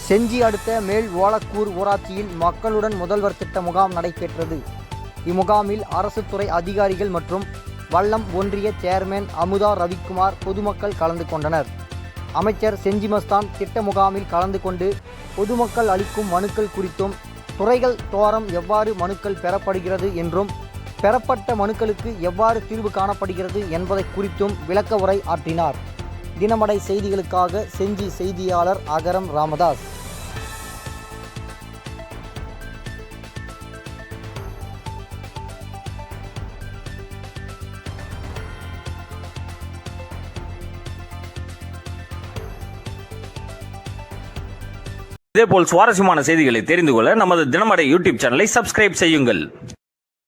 செஞ்சி அடுத்த மேல் ஓலக்கூர் ஊராட்சியில் மக்களுடன் முதல்வர் திட்ட முகாம் நடைபெற்றது. இம்முகாமில் அரசு துறை அதிகாரிகள் மற்றும் வல்லம் ஒன்றிய சேர்மன் அமுதா ரவிக்குமார் பொதுமக்கள் கலந்து கொண்டனர். அமைச்சர் செஞ்சி மஸ்தான் திட்ட முகாமில் கலந்து கொண்டு பொதுமக்கள் அளிக்கும் மனுக்கள் குறித்தும், துறைகள் தோறும் எவ்வாறு மனுக்கள் பெறப்படுகிறது என்றும், பெறப்பட்ட மனுக்களுக்கு எவ்வாறு தீர்வு காணப்படுகிறது என்பதை குறித்தும் விளக்க உரை ஆற்றினார். தினமடை செய்திகளுக்காக செஞ்சி செய்தியாளர் அகரம் ராமதாஸ். இதேபோல் சுவாரஸ்யமான செய்திகளை தெரிந்து கொள்ள நமது தினமடை யூடியூப் சேனலை சப்ஸ்கிரைப் செய்யுங்கள்.